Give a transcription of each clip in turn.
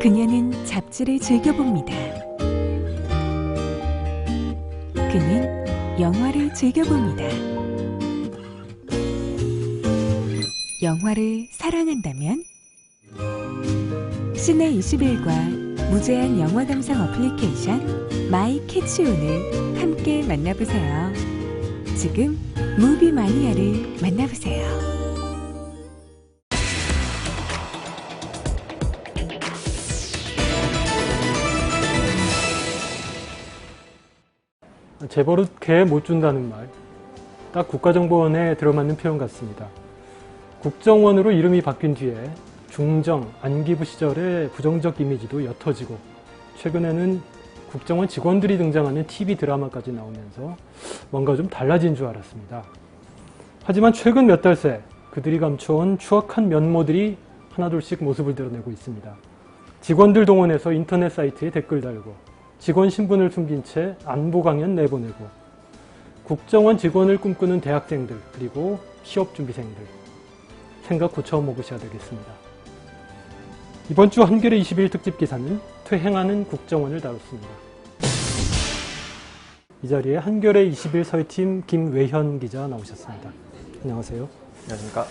그녀는 잡지를 즐겨봅니다. 그는 영화를 즐겨봅니다. 영화를 사랑한다면 시내21과 무제한 영화 감상 어플리케이션 마이 캐치온을 함께 만나보세요. 지금 무비 마니아를 만나보세요. 재벌은 개 못 준다는 말, 딱 국가정보원에 들어맞는 표현 같습니다. 국정원으로 이름이 바뀐 뒤에 중정, 안기부 시절의 부정적 이미지도 옅어지고 최근에는 국정원 직원들이 등장하는 TV 드라마까지 나오면서 뭔가 좀 달라진 줄 알았습니다. 하지만 최근 몇 달 새 그들이 감춰온 추악한 면모들이 하나둘씩 모습을 드러내고 있습니다. 직원들 동원해서 인터넷 사이트에 댓글 달고 직원 신분을 숨긴 채 안보 강연 내보내고 국정원 직원을 꿈꾸는 대학생들 그리고 취업준비생들 생각 고쳐 먹으셔야 되겠습니다. 이번 주 한겨레 21 특집 기사는 퇴행하는 국정원을 다뤘습니다. 이 자리에 한겨레 21 서해팀 김외현 기자 나오셨습니다. 안녕하세요. 안녕하십니까.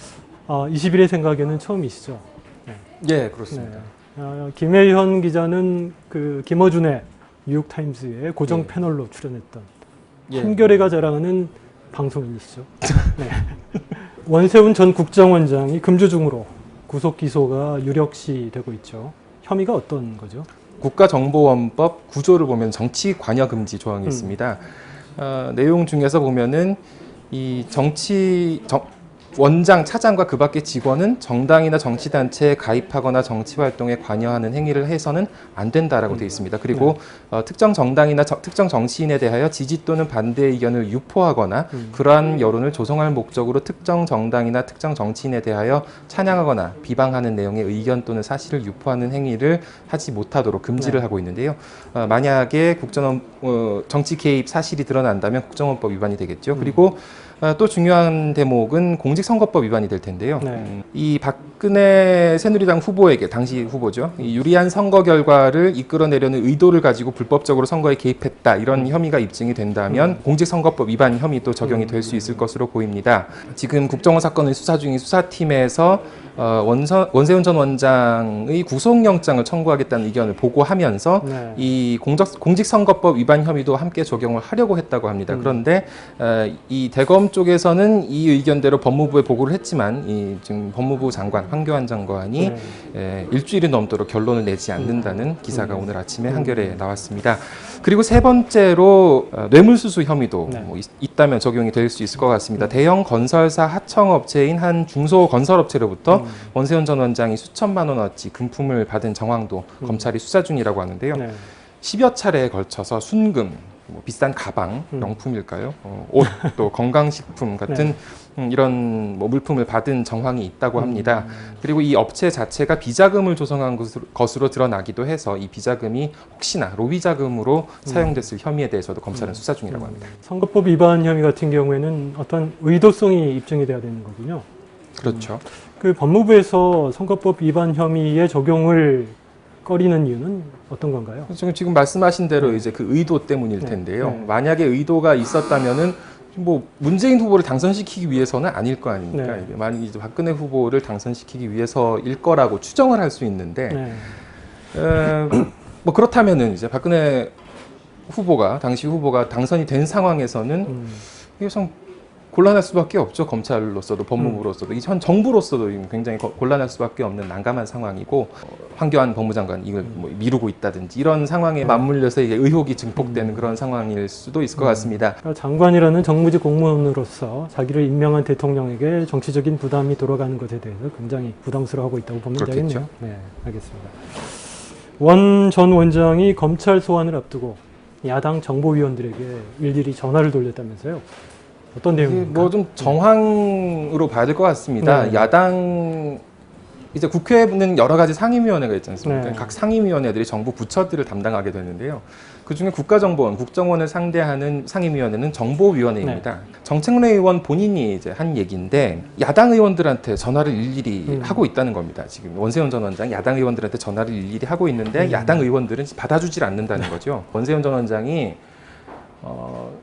21의 생각에는 처음이시죠? 네. 예, 그렇습니다. 네. 김외현 기자는 그 김어준의 뉴욕타임즈의 고정 패널로 출연했던 한겨레가 자랑하는 방송인이시죠. 네. 원세훈 전 국정원장이 금주중으로 구속 기소가 유력시되고 있죠. 혐의가 어떤 거죠? 국가정보원법 구조를 보면 정치 관여 금지 조항이 있습니다. 내용 중에서 보면은 이 원장, 차장과 그 밖의 직원은 정당이나 정치단체에 가입하거나 정치활동에 관여하는 행위를 해서는 안 된다라고 되어 있습니다. 그리고 특정 정당이나 특정 정치인에 대하여 지지 또는 반대 의견을 유포하거나 그러한 여론을 조성할 목적으로 특정 정당이나 특정 정치인에 대하여 찬양하거나 비방하는 내용의 의견 또는 사실을 유포하는 행위를 하지 못하도록 금지를 하고 있는데요. 만약에 국정원 정치 개입 사실이 드러난다면 국정원법 위반이 되겠죠. 그리고 또 중요한 대목은 공직선거법 위반이 될 텐데요. 이 박근혜 새누리당 후보에게, 당시 후보죠, 이 유리한 선거 결과를 이끌어내려는 의도를 가지고 불법적으로 선거에 개입했다, 이런 혐의가 입증이 된다면 공직선거법 위반 혐의도 적용이 될 수 있을 것으로 보입니다. 지금 국정원 사건을 수사 중인 수사팀에서 원세훈 전 원장의 구속영장을 청구하겠다는 의견을 보고하면서 이 공직선거법 위반 혐의도 함께 적용을 하려고 했다고 합니다. 그런데 이 대검 쪽에서는 이 의견대로 법무부에 보고를 했지만 지금 법무부 장관 황교안 장관이 일주일이 넘도록 결론을 내지 않는다는 기사가 오늘 아침에 한겨레에 나왔습니다. 그리고 세 번째로 뇌물수수 혐의도 뭐 있다면 적용이 될 수 있을 것 같습니다. 대형 건설사 하청업체인 한 중소건설업체로부터 원세훈 전 원장이 수천만 원어치 금품을 받은 정황도 검찰이 수사 중이라고 하는데요. 10여 차례에 걸쳐서 순금, 뭐 비싼 가방, 명품일까요? 옷, 또 건강식품 같은 이런 뭐 물품을 받은 정황이 있다고 합니다. 그리고 이 업체 자체가 비자금을 조성한 것으로 드러나기도 해서 이 비자금이 혹시나 로비자금으로 사용됐을 혐의에 대해서도 검찰은 수사 중이라고 합니다. 선거법 위반 혐의 같은 경우에는 어떤 의도성이 입증이 돼야 되는 거군요. 그렇죠. 그 법무부에서 선거법 위반 혐의의 적용을 꺼리는 이유는 어떤 건가요? 지금 말씀하신 대로 이제 그 의도 때문일 텐데요. 만약에 의도가 있었다면은 뭐 문재인 후보를 당선시키기 위해서는 아닐 거 아닙니까? 만약 이제 박근혜 후보를 당선시키기 위해서일 거라고 추정을 할 수 있는데, 뭐 그렇다면은 이제 박근혜 후보가 당시 후보가 당선이 된 상황에서는 이게 참 곤란할 수밖에 없죠. 검찰로서도 법무부로서도 이 현 정부로서도 굉장히 곤란할 수밖에 없는 난감한 상황이고 황교안 법무장관 이걸 뭐 미루고 있다든지 이런 상황에 맞물려서 이게 의혹이 증폭되는 그런 상황일 수도 있을 것 같습니다. 장관이라는 정무직 공무원으로서 자기를 임명한 대통령에게 정치적인 부담이 돌아가는 것에 대해서 굉장히 부담스러워하고 있다고 보면 되겠네요. 네, 알겠습니다. 원 전 원장이 검찰 소환을 앞두고 야당 정보위원들에게 일일이 전화를 돌렸다면서요? 어떤 내용입니까? 뭐 좀 정황으로 봐야 될 것 같습니다. 야당 이제 국회는 여러 가지 상임위원회가 있지 않습니까? 네. 각 상임위원회들이 정부 부처들을 담당하게 되는데요. 그중에 국가정보원, 국정원을 상대하는 상임위원회는 정보위원회입니다. 정책래 의원 본인이 이제 한 얘기인데 야당 의원들한테 전화를 일일이 하고 있다는 겁니다. 지금 원세훈 전 원장이 야당 의원들한테 전화를 일일이 하고 있는데 야당 의원들은 받아주질 않는다는 거죠. 원세훈 전 원장이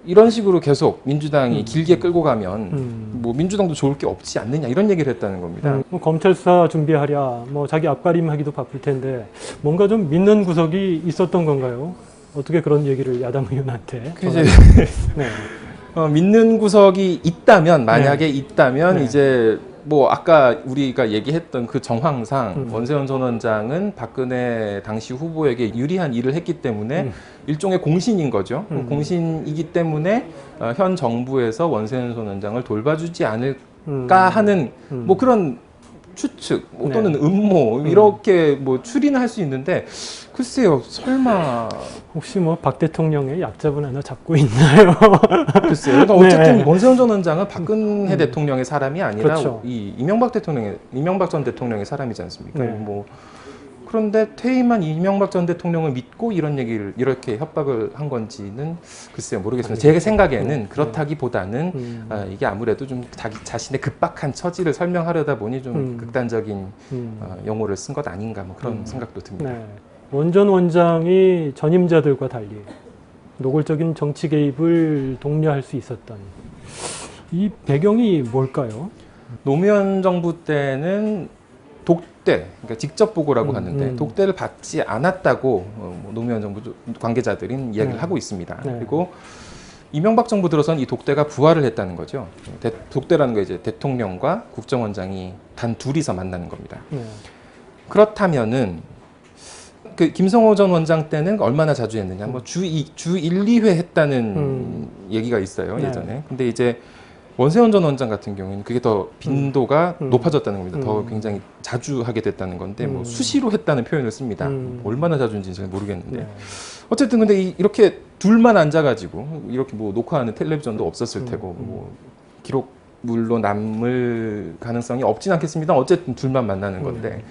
이런 식으로 계속 민주당이 길게 끌고 가면 뭐 민주당도 좋을 게 없지 않느냐 이런 얘기를 했다는 겁니다. 뭐 검찰 수사 준비하랴, 뭐 자기 앞가림하기도 바쁠 텐데 뭔가 좀 믿는 구석이 있었던 건가요? 어떻게 그런 얘기를 야당 의원한테? 이제 네. 믿는 구석이 있다면 만약에 있다면 네. 이제 뭐 아까 우리가 얘기했던 그 정황상 원세훈 전 원장은 박근혜 당시 후보에게 유리한 일을 했기 때문에 일종의 공신인 거죠. 공신이기 때문에 현 정부에서 원세훈 전 원장을 돌봐주지 않을까 하는 뭐 그런 추측 또는 음모 이렇게 뭐 추리는 할 수 있는데 글쎄요 설마 혹시 뭐 박 대통령의 약자분 하나 잡고 있나요? 글쎄요. 그러니까 어쨌든 네. 원세훈 전 원장은 박근혜 대통령의 사람이 아니라 그렇죠. 이 이명박 전 대통령의 사람이지 않습니까? 네. 뭐 그런데 퇴임한 이명박 전 대통령을 믿고 이런 얘기를 이렇게 협박을 한 건지는 글쎄요 모르겠습니다. 제 생각에는 그렇다기보다는 이게 아무래도 좀 자기 자신의 급박한 처지를 설명하려다 보니 좀 극단적인 용어를 쓴 것 아닌가 뭐 그런 생각도 듭니다. 네. 원 전 원장이 전임자들과 달리 노골적인 정치 개입을 독려할 수 있었던 이 배경이 뭘까요? 노무현 정부 때는 독대, 그러니까 직접 보고라고 하는데 독대를 받지 않았다고 뭐 노무현 정부 관계자들은 이야기를 하고 있습니다. 네. 그리고 이명박 정부 들어선 이 독대가 부활을 했다는 거죠. 독대라는 거 이제 대통령과 국정원장이 단 둘이서 만나는 겁니다. 네. 그렇다면은 그 김성호 전 원장 때는 얼마나 자주 했느냐? 뭐 주 1, 2회 했다는 얘기가 있어요, 네. 예전에. 근데 이제 원세훈 전 원장 같은 경우에는 그게 더 빈도가 높아졌다는 겁니다. 더 굉장히 자주 하게 됐다는 건데 뭐 수시로 했다는 표현을 씁니다. 얼마나 자주인지 잘 모르겠는데. 네. 어쨌든 근데 이렇게 둘만 앉아가지고 이렇게 뭐 녹화하는 텔레비전도 없었을 테고 뭐 기록물로 남을 가능성이 없진 않겠습니다. 어쨌든 둘만 만나는 건데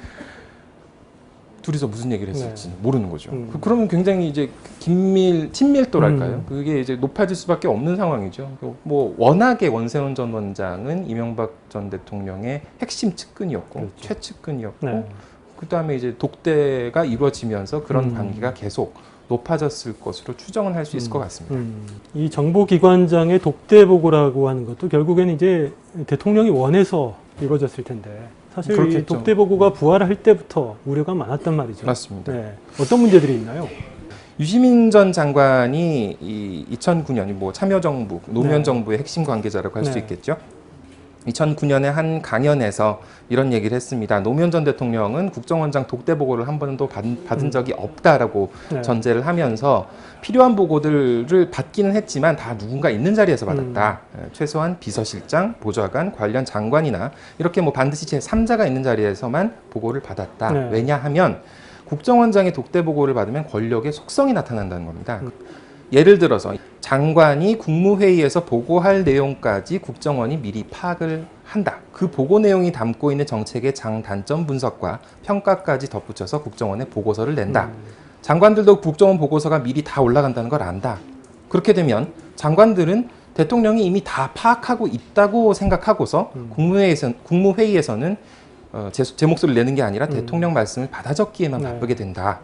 둘이서 무슨 얘기를 했을지 모르는 거죠. 그러면 굉장히 이제 친밀도랄까요? 그게 이제 높아질 수밖에 없는 상황이죠. 뭐 워낙에 원세훈 전 원장은 이명박 전 대통령의 핵심 측근이었고 그렇죠. 최측근이었고 네. 그다음에 이제 독대가 이루어지면서 그런 관계가 계속 높아졌을 것으로 추정은 할 수 있을 것 같습니다. 이 정보기관장의 독대 보고라고 하는 것도 결국에는 이제 대통령이 원해서 이루어졌을 텐데 사실 이 그렇겠죠. 독대 보고가 부활할 때부터 우려가 많았단 말이죠. 맞습니다. 네. 어떤 문제들이 있나요? 유시민 전 장관이 이 2009년 뭐 참여정부, 노무현 네. 정부의 핵심 관계자라고 할 수 네. 있겠죠. 2009년에 한 강연에서 이런 얘기를 했습니다. 노무현 전 대통령은 국정원장 독대 보고를 한 번도 받은 적이 없다라고 네. 전제를 하면서 필요한 보고들을 받기는 했지만 다 누군가 있는 자리에서 받았다. 최소한 비서실장, 보좌관, 관련 장관이나 이렇게 뭐 반드시 제3자가 있는 자리에서만 보고를 받았다. 네. 왜냐하면 국정원장의 독대 보고를 받으면 권력의 속성이 나타난다는 겁니다. 예를 들어서 장관이 국무회의에서 보고할 내용까지 국정원이 미리 파악을 한다. 그 보고 내용이 담고 있는 정책의 장단점 분석과 평가까지 덧붙여서 국정원에 보고서를 낸다. 장관들도 국정원 보고서가 미리 다 올라간다는 걸 안다. 그렇게 되면 장관들은 대통령이 이미 다 파악하고 있다고 생각하고서 국무회의에서는 제 목소리를 내는 게 아니라 대통령 말씀을 받아 적기에만 네. 바쁘게 된다.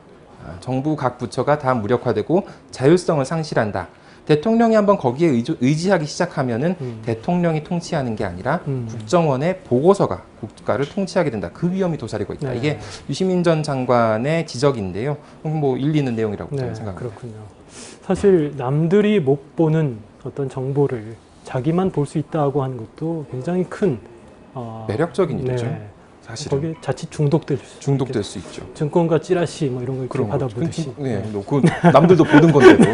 정부 각 부처가 다 무력화되고 자율성을 상실한다. 대통령이 한번 거기에 의지하기 시작하면은 대통령이 통치하는 게 아니라 국정원의 보고서가 국가를 통치하게 된다. 그 위험이 도사리고 있다. 네. 이게 유시민 전 장관의 지적인데요. 뭐 일리 있는 내용이라고 저는 네, 생각합니다. 그렇군요. 사실 남들이 못 보는 어떤 정보를 자기만 볼 수 있다고 하는 것도 굉장히 큰 매력적인 일이죠. 네. 사실은 거기에 자칫 중독될 수 수 있죠. 증권가 찌라시 뭐 이런 걸 이렇게 받아보듯이. 네, 그 남들도 보는 건데도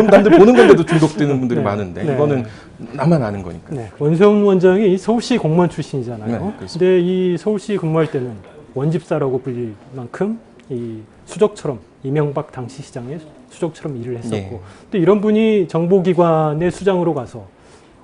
남들 보는 건데도 중독되는 분들이 네. 많은데 네. 이거는 나만 아는 거니까. 네. 원세훈 원장이 서울시 공무원 출신이잖아요. 네, 그렇습니다. 근데 이 서울시 근무할 때는 원집사라고 불릴 만큼 이 수족처럼 이명박 당시 시장의 수족처럼 일을 했었고 네. 또 이런 분이 정보기관의 수장으로 가서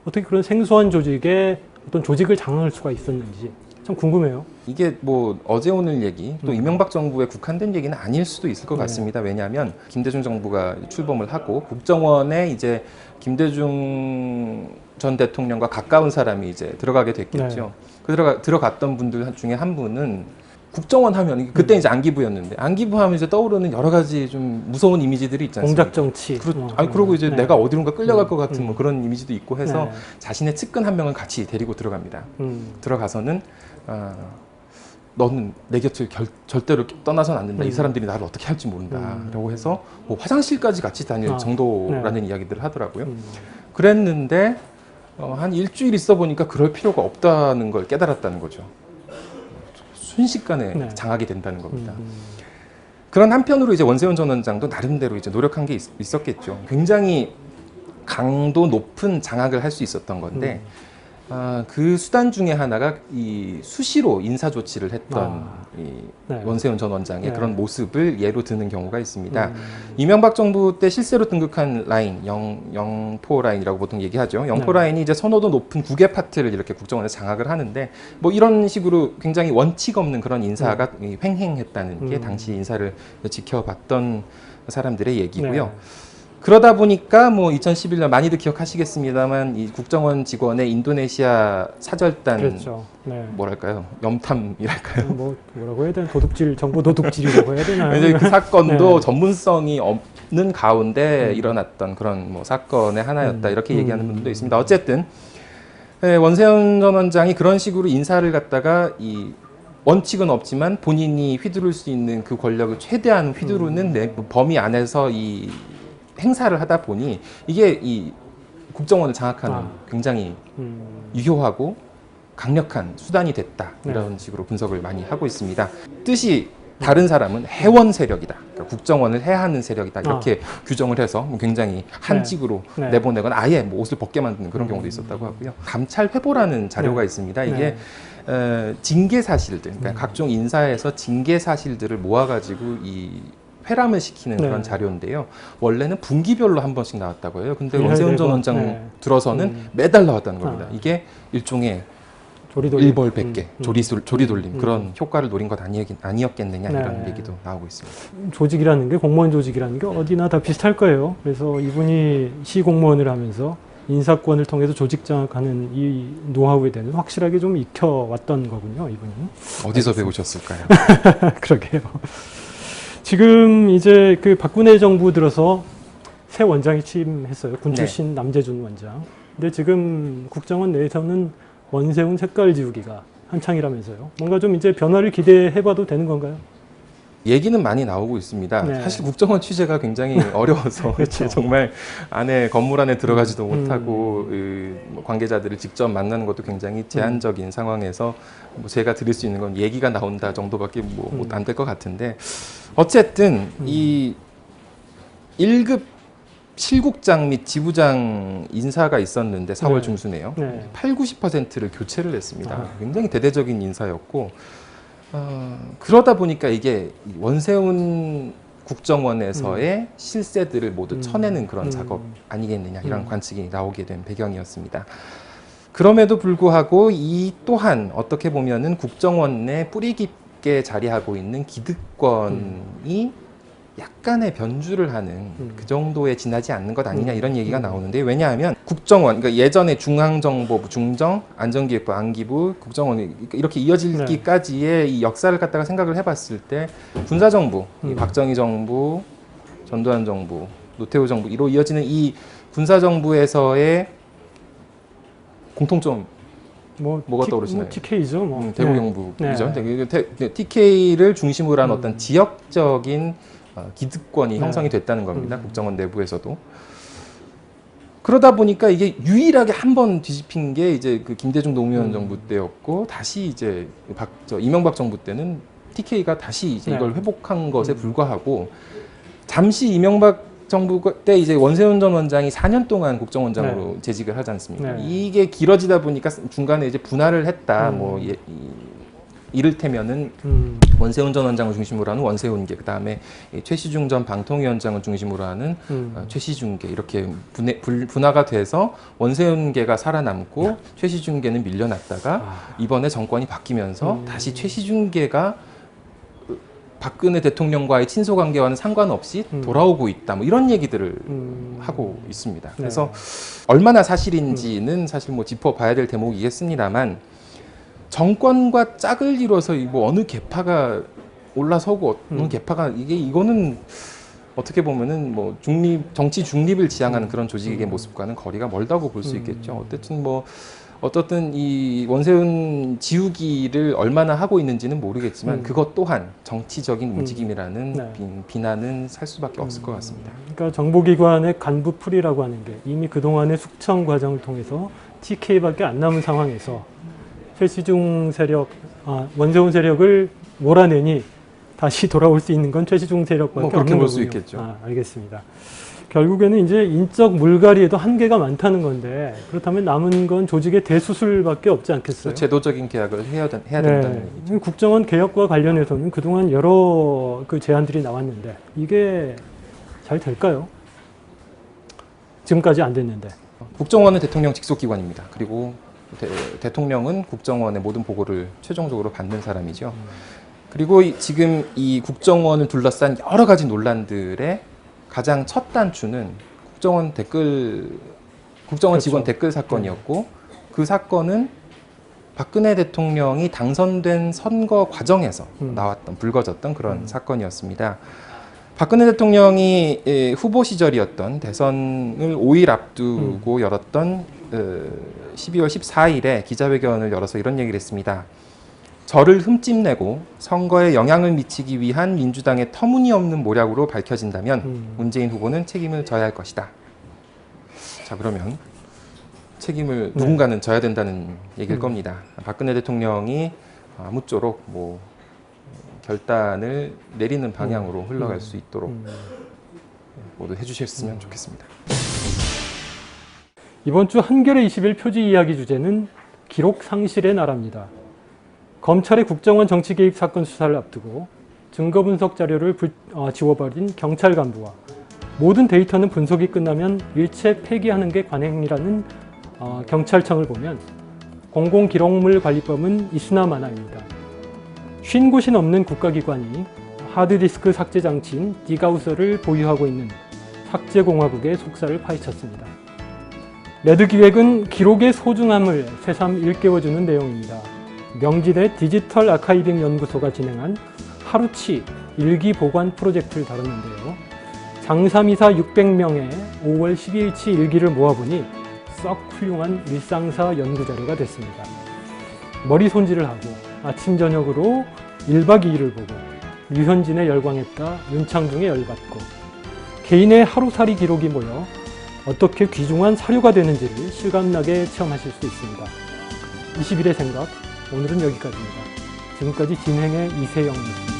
어떻게 그런 생소한 조직에 어떤 조직을 장악할 수가 있었는지 좀 궁금해요. 이게 뭐 어제 오늘 얘기 또 이명박 정부에 국한된 얘기는 아닐 수도 있을 것 네. 같습니다. 왜냐하면 김대중 정부가 출범을 하고 국정원에 이제 김대중 전 대통령과 가까운 사람이 이제 들어가게 됐겠죠. 그 들어갔던 분들 중에 한 분은 국정원 하면 그때 이제 안기부였는데 안기부하면 이제 떠오르는 여러 가지 좀 무서운 이미지들이 있지 않습니까? 공작 정치. 아니 그러고 이제 네. 내가 어디론가 끌려갈 것 같은 뭐 그런 이미지도 있고 해서 네. 자신의 측근 한 명을 같이 데리고 들어갑니다. 들어가서는 너는 내 곁을 절대로 떠나선 안 된다. 이 사람들이 나를 어떻게 할지 모른다. 라고 해서 뭐 화장실까지 같이 다닐 정도라는 이야기들을 하더라고요. 그랬는데 한 일주일 있어 보니까 그럴 필요가 없다는 걸 깨달았다는 거죠. 순식간에 네. 장악이 된다는 겁니다. 그런 한편으로 이제 원세훈 전 원장도 나름대로 이제 노력한 게 있었겠죠. 굉장히 강도 높은 장악을 할 수 있었던 건데 그 수단 중에 하나가 이 수시로 인사 조치를 했던 이 네. 원세훈 전 원장의 네. 그런 모습을 예로 드는 경우가 있습니다. 이명박 정부 때 실세로 등극한 라인, 영포 라인이라고 보통 얘기하죠. 영포 네. 라인이 이제 선호도 높은 9개 파트를 이렇게 국정원에 장악을 하는데 뭐 이런 식으로 굉장히 원칙 없는 그런 인사가 횡행했다는 게 당시 인사를 지켜봤던 사람들의 얘기고요. 네. 그러다 보니까 뭐 2011년 많이들 기억하시겠습니다만 이 국정원 직원의 인도네시아 사절단 그렇죠. 네. 뭐랄까요 염탐이랄까요. 뭐라고 해야 되나? 도둑질, 정보 도둑질이라고 해야 되나요? 이제 그 사건도 네. 전문성이 없는 가운데 일어났던 그런 뭐 사건의 하나였다 이렇게 얘기하는 분들도 있습니다. 어쨌든 원세훈 전 원장이 그런 식으로 인사를 갖다가 이 원칙은 없지만 본인이 휘두를 수 있는 그 권력을 최대한 휘두르는 내 범위 안에서 이 행사를 하다 보니 이게 이 국정원을 장악하는 굉장히 유효하고 강력한 수단이 됐다 이런 식으로 분석을 많이 하고 있습니다. 뜻이 다른 사람은 해원 세력이다, 그러니까 국정원을 해하는 세력이다 이렇게 규정을 해서 굉장히 한직으로 내보내거나 아예 뭐 옷을 벗게 만드는 그런 경우도 있었다고 하고요. 감찰 회보라는 자료가 있습니다. 이게 징계 사실들, 그러니까 각종 인사에서 징계 사실들을 모아가지고 이 회람을 시키는 그런 자료인데요. 원래는 분기별로 한 번씩 나왔다고 해요. 근데 원세훈 전 원장 들어서는 매달 나왔다는 겁니다. 이게 일종의 일벌백계, 조리돌림 그런 효과를 노린 것 아니었겠느냐 이런 얘기도 나오고 있습니다. 조직이라는 게 공무원 조직이라는 게 어디나 다 비슷할 거예요. 그래서 이분이 시공무원을 하면서 인사권을 통해서 조직 장악하는 이 노하우에 대해서 확실하게 좀 익혀왔던 거군요. 이분이. 어디서 배우셨을까요? 그러게요. 지금 이제 그 박근혜 정부 들어서 새 원장이 취임했어요. 군 출신 남재준 원장. 근데 지금 국정원 내에서는 원세훈 색깔 지우기가 한창이라면서요. 뭔가 좀 이제 변화를 기대해봐도 되는 건가요? 얘기는 많이 나오고 있습니다. 네. 사실 국정원 취재가 굉장히 어려워서 그렇죠. 정말 건물 안에 들어가지도 못하고 뭐 관계자들을 직접 만나는 것도 굉장히 제한적인 상황에서 뭐 제가 드릴 수 있는 건 얘기가 나온다 정도밖에 뭐 안 될 것 같은데 어쨌든 이 1급 실국장 및 지부장 인사가 있었는데 4월 중순에요. 80-90%를 교체를 했습니다. 굉장히 대대적인 인사였고 그러다 보니까 이게 원세훈 국정원에서의 실세들을 모두 쳐내는 그런 작업 아니겠느냐 이런 관측이 나오게 된 배경이었습니다. 그럼에도 불구하고 이 또한 어떻게 보면은 국정원 내 뿌리 깊게 자리하고 있는 기득권이 약간의 변주를 하는 그 정도에 지나지 않는 것 아니냐 이런 얘기가 나오는데 왜냐하면 국정원, 그러니까 예전에 중앙정보부, 중정, 안전기획부, 안기부, 국정원 이렇게 이어지기까지의 이 역사를 갖다가 생각을 해봤을 때 군사정부, 이 박정희 정부, 전두환 정부, 노태우 정부 이로 이어지는 이 군사정부에서의 공통점 뭐가 떠오르시나요? TK죠. 대구경북이죠. TK를 중심으로 한 어떤 지역적인 기득권이 형성이 됐다는 겁니다. 국정원 내부에서도. 그러다 보니까 이게 유일하게 한 번 뒤집힌 게 이제 그 김대중 노무현 정부 때였고 다시 이제 이명박 정부 때는 TK가 다시 이제 이걸 회복한 것에 불과하고 잠시 이명박 정부 때 이제 원세훈 전 원장이 4년 동안 국정원장으로 재직을 하지 않습니까? 이게 길어지다 보니까 중간에 이제 분할을 했다. 뭐 이를테면은 원세훈 전 원장을 중심으로 하는 원세훈계, 그 다음에 최시중 전 방통위원장을 중심으로 하는 최시중계, 이렇게 분화가 돼서 원세훈계가 살아남고 최시중계는 밀려났다가 이번에 정권이 바뀌면서 다시 최시중계가 박근혜 대통령과의 친소 관계와는 상관없이 돌아오고 있다, 뭐 이런 얘기들을 하고 있습니다. 그래서 얼마나 사실인지는 사실 뭐 짚어봐야 될 대목이겠습니다만, 정권과 짝을 이뤄서 뭐 어느 계파가 올라서고 어느 계파가 이거는 어떻게 보면은 뭐 정치 중립을 지향하는 그런 조직의 모습과는 거리가 멀다고 볼 수 있겠죠. 어떻든 이 원세훈 지우기를 얼마나 하고 있는지는 모르겠지만 그것 또한 정치적인 움직임이라는 비난은 살 수밖에 없을 것 같습니다. 그러니까 정보기관의 간부 풀이라고 하는 게 이미 그동안의 숙청 과정을 통해서 TK밖에 안 남은 상황에서 최시중 세력, 원세훈 세력을 몰아내니 다시 돌아올 수 있는 건 최시중 세력밖에 그렇게 없는 볼 거군요. 수 있겠죠. 알겠습니다. 결국에는 이제 인적 물갈이에도 한계가 많다는 건데, 그렇다면 남은 건 조직의 대수술밖에 없지 않겠어요? 제도적인 계약을 해야 된다는 얘기죠. 국정원 개혁과 관련해서는 그동안 여러 그 제안들이 나왔는데 이게 잘 될까요? 지금까지 안 됐는데. 국정원은 대통령 직속기관입니다. 그리고 대통령은 국정원의 모든 보고를 최종적으로 받는 사람이죠. 그리고 지금 이 국정원을 둘러싼 여러 가지 논란들의 가장 첫 단추는 국정원 직원 댓글 사건이었고, 그 사건은 박근혜 대통령이 당선된 선거 과정에서 불거졌던 그런 사건이었습니다. 박근혜 대통령이 후보 시절이었던 대선을 5일 앞두고 열었던 12월 14일에 기자회견을 열어서 이런 얘기를 했습니다. 저를 흠집내고 선거에 영향을 미치기 위한 민주당의 터무니없는 모략으로 밝혀진다면 문재인 후보는 책임을 져야 할 것이다. 자, 그러면 책임을 누군가는 져야 된다는 얘기일 겁니다. 박근혜 대통령이 아무쪼록 뭐 결단을 내리는 방향으로 흘러갈 수 있도록 모두 해주셨으면 좋겠습니다. 이번 주 한겨레 20일 표지 이야기 주제는 기록 상실의 나라입니다. 검찰의 국정원 정치 개입 사건 수사를 앞두고 증거 분석 자료를 지워버린 경찰 간부와 모든 데이터는 분석이 끝나면 일체 폐기하는 게 관행이라는 경찰청을 보면 공공기록물 관리법은 있으나 마나입니다. 50곳이 넘는 국가기관이 하드디스크 삭제 장치인 디가우서를 보유하고 있는 삭제공화국의 속살을 파헤쳤습니다. 레드기획은 기록의 소중함을 새삼 일깨워주는 내용입니다. 명지대 디지털 아카이빙 연구소가 진행한 하루치 일기 보관 프로젝트를 다뤘는데요. 장삼이사 600명의 5월 12일치 일기를 모아보니 썩 훌륭한 일상사 연구자료가 됐습니다. 머리 손질을 하고 아침 저녁으로 1박 2일을 보고 류현진에 열광했다 윤창중에 열받고 개인의 하루살이 기록이 모여 어떻게 귀중한 사료가 되는지를 실감나게 체험하실 수 있습니다. 21의 생각, 오늘은 여기까지입니다. 지금까지 진행의 이세영입니다.